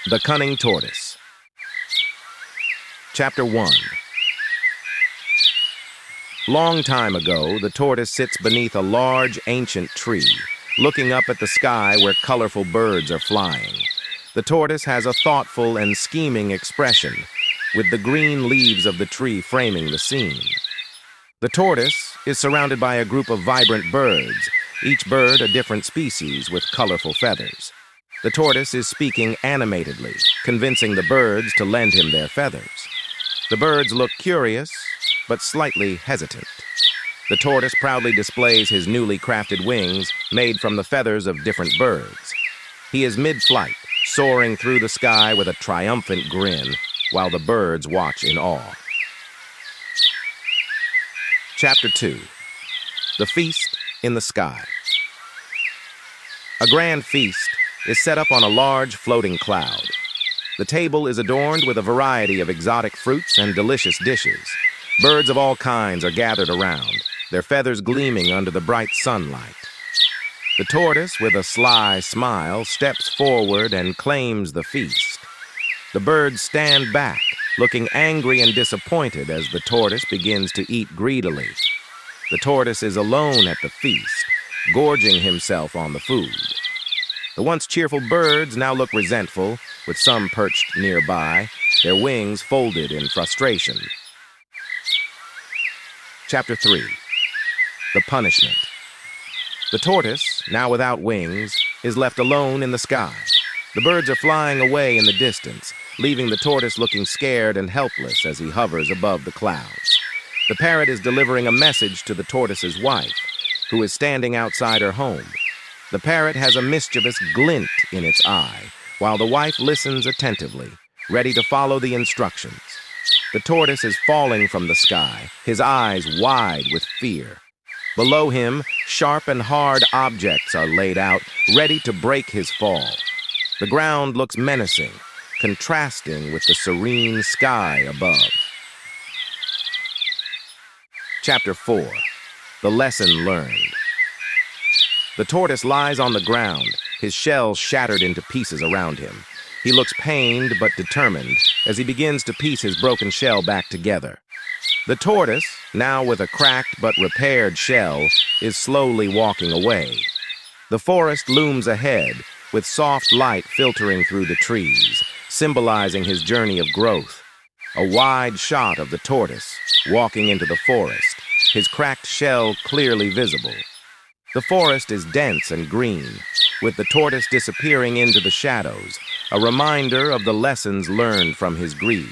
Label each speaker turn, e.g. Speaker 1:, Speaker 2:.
Speaker 1: The Cunning Tortoise. Chapter 1. Long time ago, the tortoise sits beneath a large, ancient tree, looking up at the sky where colorful birds are flying. The tortoise has a thoughtful and scheming expression, with the green leaves of the tree framing the scene. The tortoise is surrounded by a group of vibrant birds, each bird a different species with colorful feathers. The tortoise is speaking animatedly, convincing the birds to lend him their feathers. The birds look curious, but slightly hesitant. The tortoise proudly displays his newly crafted wings made from the feathers of different birds. He is mid-flight, soaring through the sky with a triumphant grin, while the birds watch in awe. Chapter 2. The Feast in the Sky. A grand feast is set up on a large floating cloud. The table is adorned with a variety of exotic fruits and delicious dishes. Birds of all kinds are gathered around, their feathers gleaming under the bright sunlight. The tortoise, with a sly smile, steps forward and claims the feast. The birds stand back, looking angry and disappointed as the tortoise begins to eat greedily. The tortoise is alone at the feast, gorging himself on the food. The once cheerful birds now look resentful, with some perched nearby, their wings folded in frustration. Chapter 3. The Punishment. The tortoise, now without wings, is left alone in the sky. The birds are flying away in the distance, leaving the tortoise looking scared and helpless as he hovers above the clouds. The parrot is delivering a message to the tortoise's wife, who is standing outside her home. The parrot has a mischievous glint in its eye, while the wife listens attentively, ready to follow the instructions. The tortoise is falling from the sky, his eyes wide with fear. Below him, sharp and hard objects are laid out, ready to break his fall. The ground looks menacing, contrasting with the serene sky above. Chapter 4. The Lesson Learned. The tortoise lies on the ground, his shell shattered into pieces around him. He looks pained but determined as he begins to piece his broken shell back together. The tortoise, now with a cracked but repaired shell, is slowly walking away. The forest looms ahead, with soft light filtering through the trees, symbolizing his journey of growth. A wide shot of the tortoise, walking into the forest, his cracked shell clearly visible. The forest is dense and green, with the tortoise disappearing into the shadows, a reminder of the lessons learned from his greed.